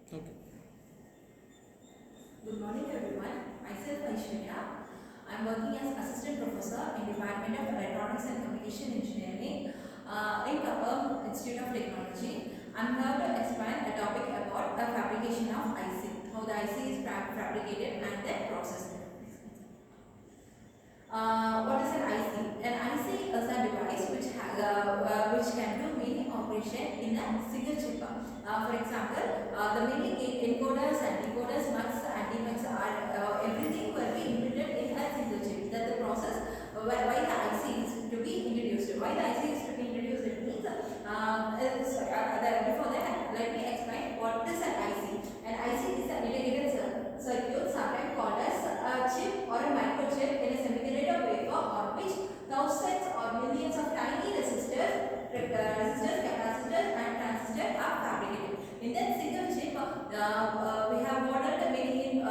Okay. Good morning everyone. Myself Aishwarya. I am working as Assistant Professor in Department of Electronics and Communication Engineering in Kapam Institute of Technology. I am here to explain a topic about a fabrication of IC, how the IC is fabricated and then processed. What is an IC? An IC is a device which can do many operation in a single chip. For example, the many encoders and decoders, mux and demux are everything will be inputted in a single chip. That the process why the IC is to be introduced. Why the IC is to be introduced? It means before that, let me explain what is an IC. An IC is an integrated circuit, sometimes called as a chip or a microchip in a semiconductor wafer on which thousands or millions of tiny resistors, capacitors and transistors are fabricated. In that single chip, we have modeled many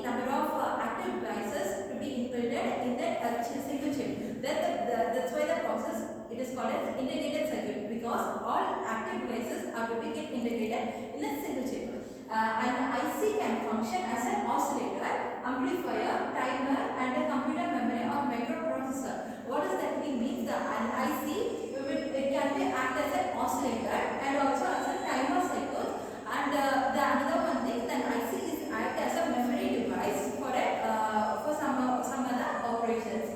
number of active devices to be inputted in that single chip. That's why the process it is called as integrated circuit, because all active devices are to be get integrated in a single chip. And IC can function as an oscillator, amplifier, timer and a computer memory or microprocessor. What does that mean? Means an IC it can be act as an oscillator and also as a timer cycle. And the another one thing, that IC is act as a memory device for some other operations.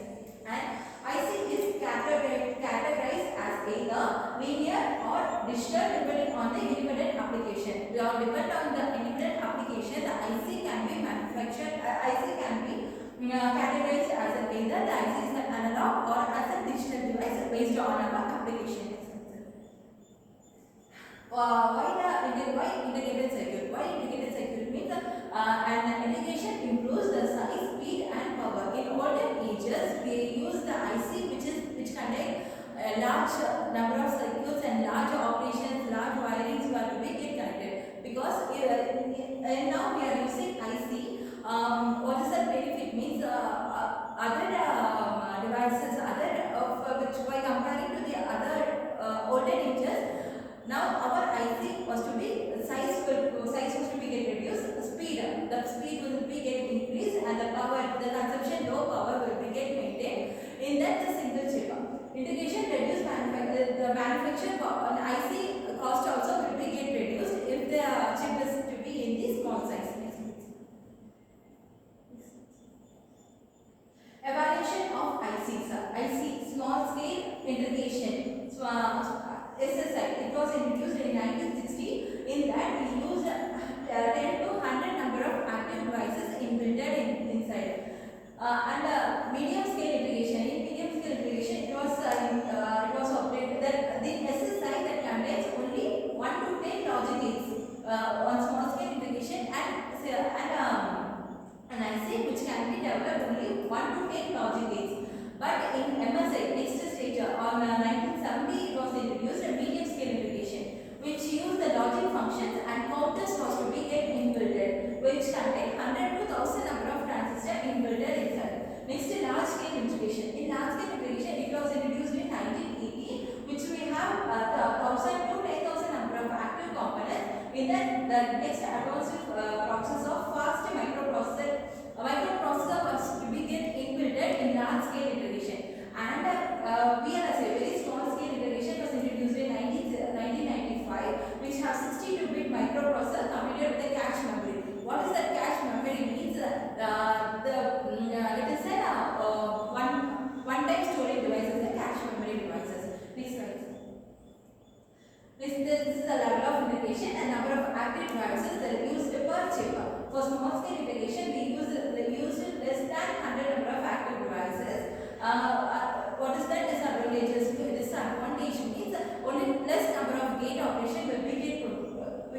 And IC is categorized as either linear or digital depending on the independent application. Depending on the independent application, the IC can be manufactured. IC can be categorized as either the IC is an analog or as a digital device based on our application. Why integrated circuit? Why integrated circuit means an integration improves the size, speed and power. In olden ages, we use the IC which contain a large number of circuits and large operations, large wirings were to be get connected. Because now we are using IC. What is the benefit? Means other devices, which by comparing to the other olden ages. Now our IC was to be size was to be get reduced, the speed will be get increased and the consumption low power will be get maintained in that the single chip. Integration reduce the manufacture on IC cost also will be get reduced if the chip is to be in the small size. Evaluation of ICs. IC, small scale integration. SSI. It was introduced in 1960. In that we used 10 to 100 number of active devices embedded inside. And medium scale integration. In medium scale integration, it was obtained that the SSI that contains only 1 to 10 logic gates on small scale integration and IC which can be developed only 1 to 10 logic gates. But in MSI, next stage on 1970, it was introduced a medium scale integration, which used the logic functions and counters was to be get inbuilt, which contain 100 to 1000 number of transistors inbuilt inside. Next, large scale integration. In large scale integration, it was introduced in 1980, which we have 1000 to 10,000 number of active components. In that, the next advanced process of fast microprocessor. A microprocessor was to be get inbuilt in large scale integration, and VLSI, very small scale integration, was introduced in 1995, which has 62-bit microprocessor completed with a cache memory. What is that cache memory? Means it is a one-time storage devices, the cache memory devices. Next slide. This is the level of integration and number of active devices that are used per chip. For small scale integration, we used less than 100 number of active devices. What is that disadvantages? Disadvantage means only less number of gate operation will be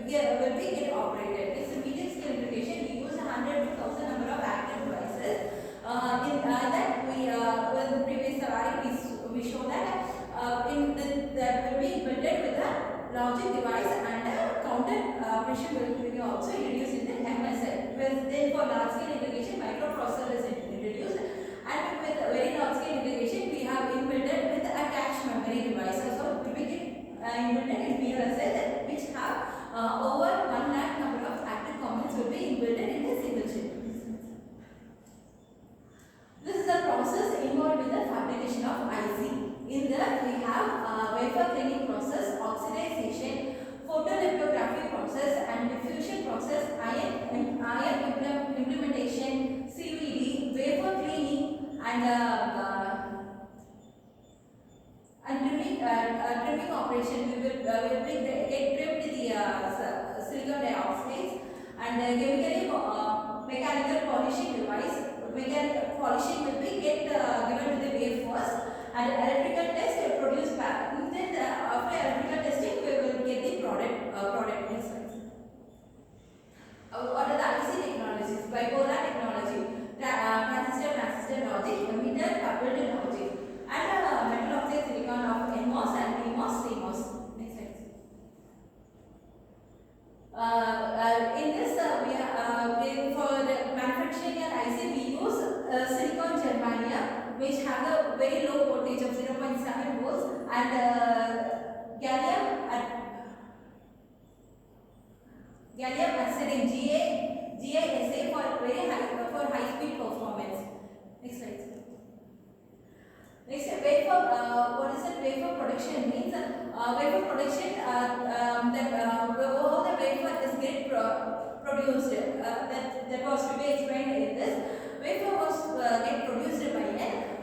get operated. This medium scale integration, we use 100 to 1000 number of active devices. In that in the previous slide we show that that will be implemented with a logic device and a counter operation will be also introduced in the MSI. Then for large scale integration, microprocessor is introduced, and with very large scale integration, we have inbuilt with a cache memory device. So to be inbuilt in VLSI which have over 1 lakh number of process, ion implementation, CVD, wafer cleaning, and trimming operation. We will get trimmed the silicon dioxide, and chemically mechanical polishing device. Mechanical polishing will be given to the wafers, and electrical test produce back. Then after electrical testing, we will get the product. What are the IC technologies? Bipolar technology, transistor logic, emitter coupled logic, and metal oxide silicon of NMOS and PMOS, CMOS. Next slide. In this, for the manufacturing and IC, we use silicon germanium, which have a very low voltage of 0.7 volts, and gallium arsenide GaAsA for high speed performance. Next slide. Next, wafer. What is it? Wafer production means wafer production. How the wafer is get produced. That was to be explained in this. Wafer was get produced by a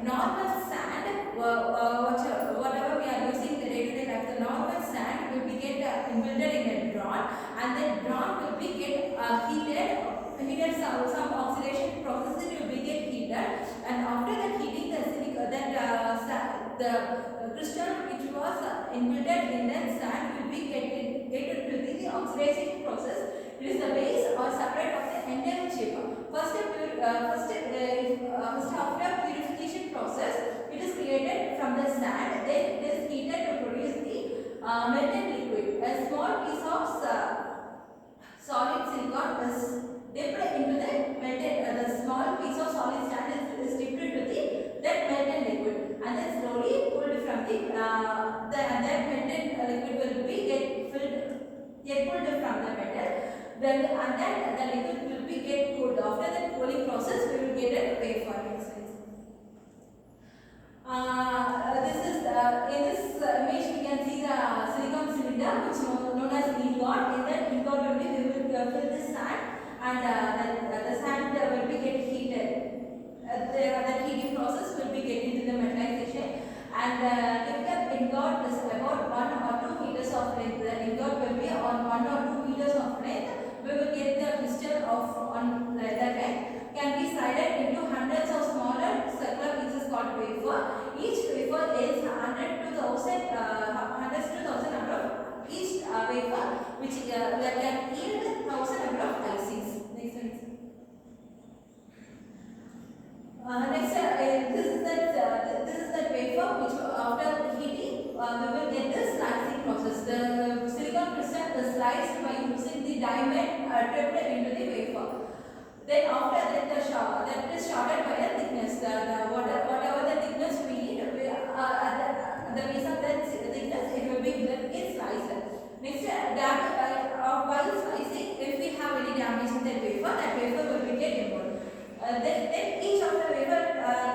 normal sand. Whatever we are using the day-to-day life, the normal sand will be get embedded in a drawn, and that drawn will be get heated. Some oxidation process will be get heated, and after that heating, the crystal which was embedded in that sand will be get to the oxidation process. It is the base or separate of the entire chip. First after purification process, it is created from the sand. Then it is heated to produce the melted liquid. A small piece of solid silicon is dipped into the melted. The small piece of solid sand is dipped into that melted liquid, and then slowly pulled from that melted liquid will be get pulled from the metal. Then and then the liquid will be get cooled. After that cooling process, we will get a wafer. This is in this image we can see the silicon cylinder, which known as ingot. In that ingot only we will fill this sand, and the sand will be get heated. The heating process will be get into the metallization, and typical ingot is about 1 or 2 meters of length. The ingot will be on 1 or 2 meters of length. We will get the crystal of on the length can be sided into hundreds of smaller circular pieces called wafer. Each wafer is 100 to 1000 number of each wafer, which that can yield 1000 number of ICs. Next one. This is that wafer which after heating we will get the slicing process. The silicon crystal is sliced by using the diamond dripped into the wafer. Then after that that is shorted by the thickness. Whatever the thickness we need, at the base of that thickness it will be sliced. Next, while slicing, if we have any damage in that wafer will be get removed. Then each of the wafer,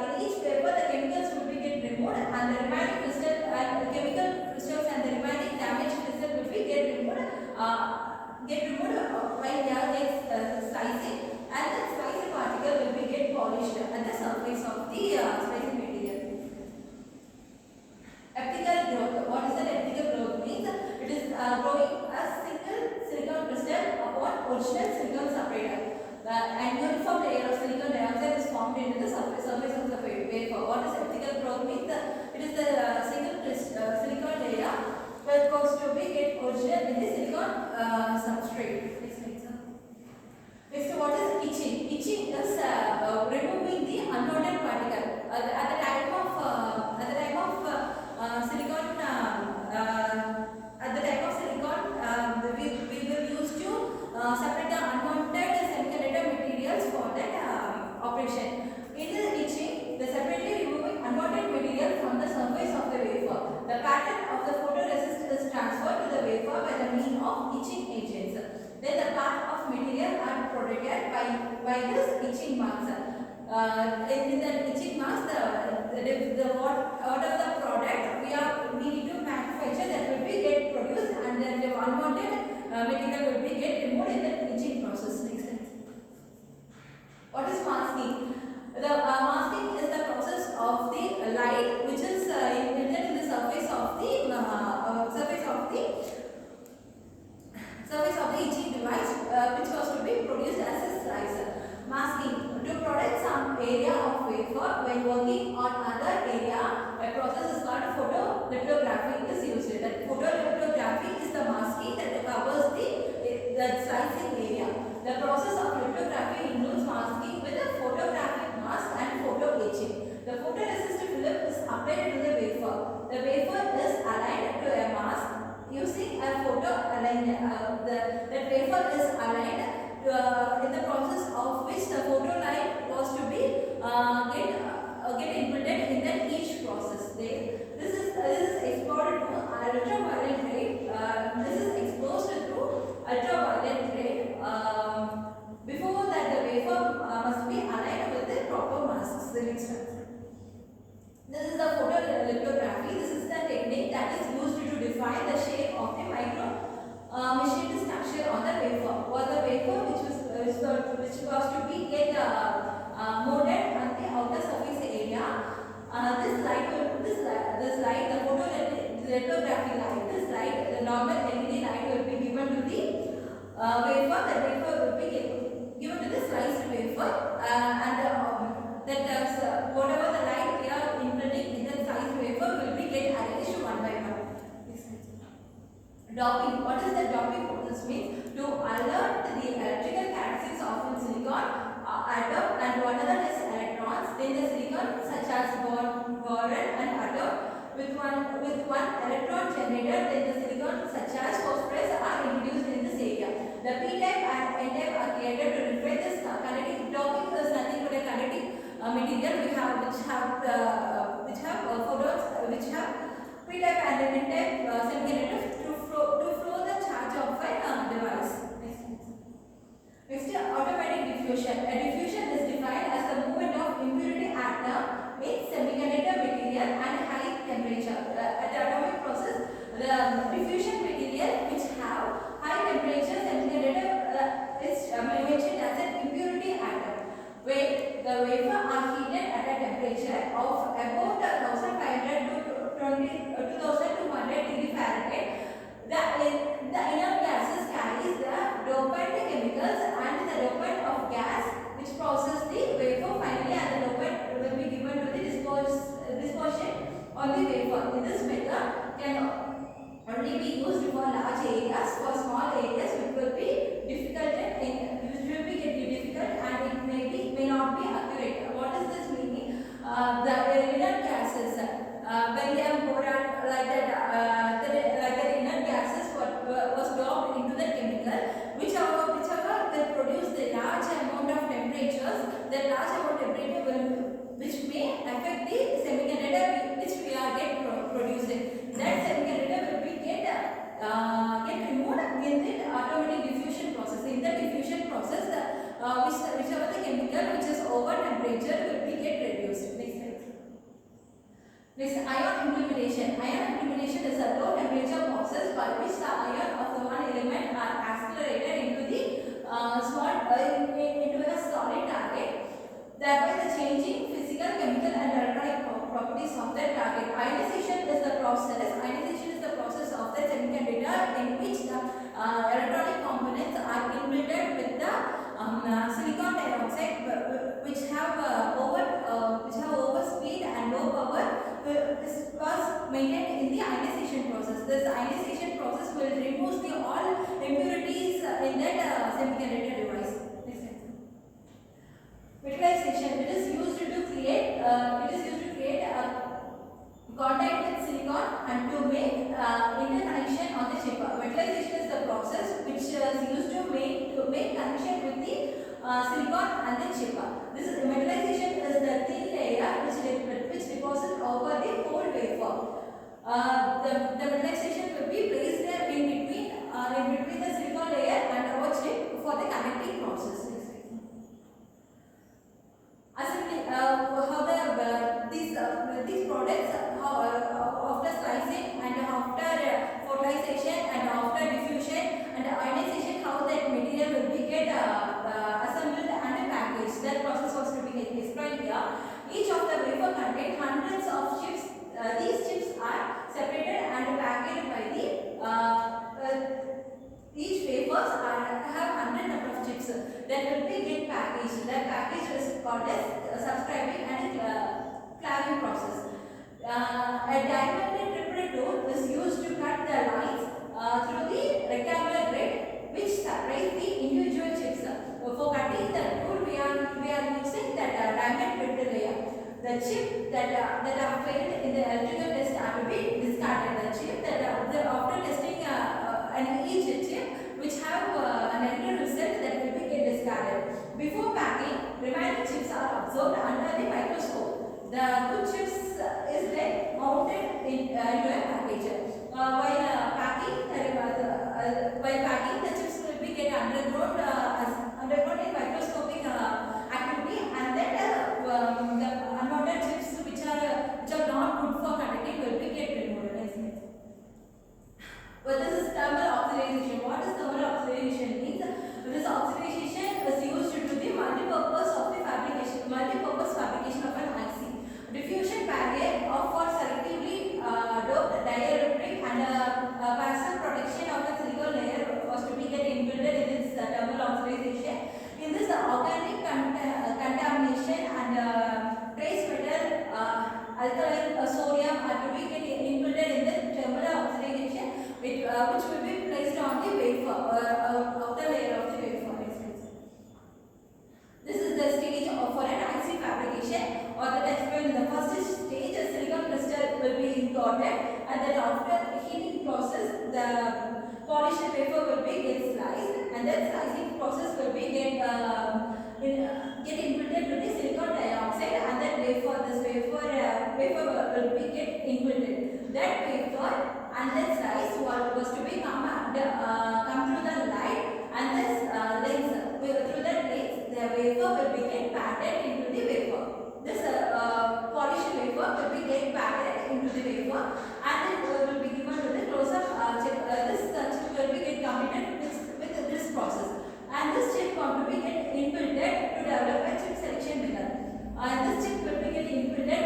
in each wafer the chemicals will be get removed, and the remaining crystal chemical crystals and the remaining damaged crystal will be get removed while they are slicing, and the sliced particle will be get polished at the surface of the slicing material. Optical growth. What is that optical growth means? It is growing a single silicon crystal upon original silicon separator. And uniform layer of silicon dioxide is formed into the surface of the wafer. What is optical growth means? It is the single silicon layer that goes to be get original in the silicon substrate. Next, what is etching? Etching is removing the unwanted particle. At the time of silicon, we will use to separate the unwanted semiconductor materials for that operation. In the etching, the separately removing unwanted material from the surface of the wafer. The pattern of the photoresist is transferred to the wafer by the means of etching agents. Then the part of material are protected by this etching marks. In the etching marks, whatever the product we need to manufacture, that will be get produced, and then the unwanted material will be get removed in the etching process. Next slide. What is masking? The masking is the process of the light which is imprinted in the surface of the etching device which was to be produced as a slicer. Masking to protect some area of wafer when working on other area. A process is called photolithography is used. That photolithography is the masking that covers the slicing area. The process of lithography includes masking with a photographic mask and photo etching. The photoresist film is applied to the wafer. The wafer is aligned to a mask using a photo alignment. The wafer is aligned in the process of which the photo light was to be get imprinted in that each process. This is exposed to ultraviolet ray. This is exposed to ultraviolet ray. Before that, the wafer must be aligned with the proper masks. The next one. This is the photolithography. This is the technique that is used to define the shape of the micro machined structure on the wafer. Or the wafer which was to be get molded on the outer surface area. This light, the photolithography light, this light, the normal LED light will be given to the wafer. The wafer will be given to the sliced wafer, whatever the light we are imprinting in the sliced wafer will be get arranged one by one. Doping. What is the doping process means? To alert the electrical characteristics of silicon atom and another is electrons. Then the silicon such as boron and atom with one electron generator. Then the silicon such as phosphorus are introduced in this area. The p-type and n-type are created to reflect this kinetic. Doping is nothing but a kinetic material which have photons which have p-type and n-type semiconductors to flow the charge of a device. Next, automatic diffusion. A diffusion is defined as the movement of impurity atom in semiconductor material and high temperature. At the atomic process, the diffusion material which have high temperature semiconductor is mentioned as an impurity atom. When the wafer are heated at a temperature of about 1500 to 2200 degree Fahrenheit, the inner gases carries the dopant chemicals and the dopant of gas which process the wafer finally, and the dopant will be given to the dispersion on the wafer. In this method can only be used for large areas. For small areas it will be difficult and it may not be accurate. What is this meaning? The inert gases, beryllium, boron, like that, the inert gases was dropped into the chemical, whichever they produce the large amount of temperatures. The large amount of temperature which may affect the semiconductor which we are producing. That semiconductor will be get removed in the automatic diffusion process. In the diffusion process, whichever the chemical which is over temperature will be get reduced. Next slide. Next, ion implementation. Ion implementation is a low temperature process by which the ion of the one element are accelerated into the into a solid target, thereby the changing physical, chemical and electronic properties of the target. Ionization is the process of the semiconductor in which the electronic components are imprinted with the silicon dioxide which have over speed and low power. This was maintained in the ionization process. This ionization process will remove all impurities in that semiconductor device. Metallization. It is used to create a contact with silicon and to make interconnection on the chip. Metallization is the process which is used to make connection with the silicon and the chip. This is metallization is the thin layer which deposits over the whole wafer. The metallization will be placed there in between the silicon layer and our chip for the connecting process. Assembly. These products after slicing and after fertilization and after diffusion and ionization, how that material will be get A diamond triplet tool is used to cut the lines through the rectangular grid which separates the individual chips. For cutting the tool, we are using that diamond triplet layer. The chip that are failed in the electrical test are to be discarded. The chip that after testing and each chip which have a negative result that will be get discarded. Before packing, remaining chips are observed under the microscope. The good chips is then mounted into a package. While packing, the chips will be get undergone in microscopic activity, and then the unmounted chips which are not good for conducting will be get removed. But this is thermal oxidation. What is thermal oxidation means? This oxidation is used to the multi-purpose fabrication of an IC. Diffusion barrier for selectively doped dielectric and passive protection of the silicon layer was to be get inbuilt in this thermal oxidation. In this, organic contamination and trace metal alkaline sodium are to be get inbuilt in the thermal oxidation, which will be placed on the wafer, outer layer of the wafer. This is the stage for an IC fabrication or the test in the first stage. A silicon crystal will be imported, and then after heating process, the polished wafer will be get sliced, and then slicing process will be get inputted to the silicon dioxide, and then wafer will be get inputted. That wafer and then slice was to be come through the light, and this lens through that lens the wafer will be get patted into the wafer. This polished wafer will be get patted into the wafer, and then will be given to the close-up chip. This chip will be get completed with this process, and this chip going to be get inputted to develop a chip selection method. This chip will be get inputted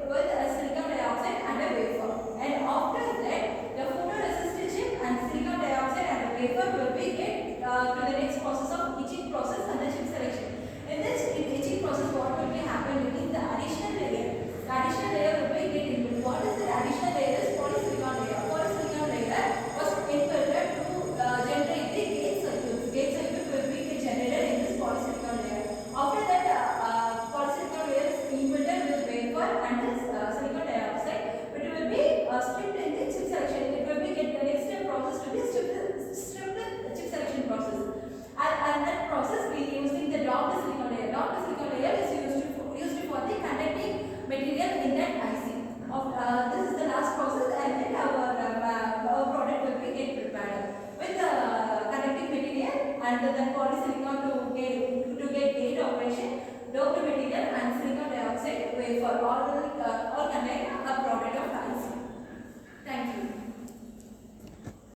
with silicon dioxide and a wafer, and after that the photoresist chip and silicon dioxide and a wafer will be get to the next process of etching process and the chip selection. In this etching process, what will be happening is the additional layer. The additional layer will be get input. What is the additional layer? Is polysilicon layer. Polysilicon layer was inputted to generate the gate circuit. Gate circuit will be generated in this polysilicon layer. After that, polysilicon layer is inputted with wafer and this silicon dioxide. It will be stripped in the chip selection. It will be get the next process to be stripped chip selection process. And that process we using the doped silicon layer. Doped silicon layer is used for the conducting material in that IC. This is the last process, and then our product will be get prepared with the conducting material and then polysilicon to get gate operation, doped material and silicon dioxide wafer all contain a product of IC.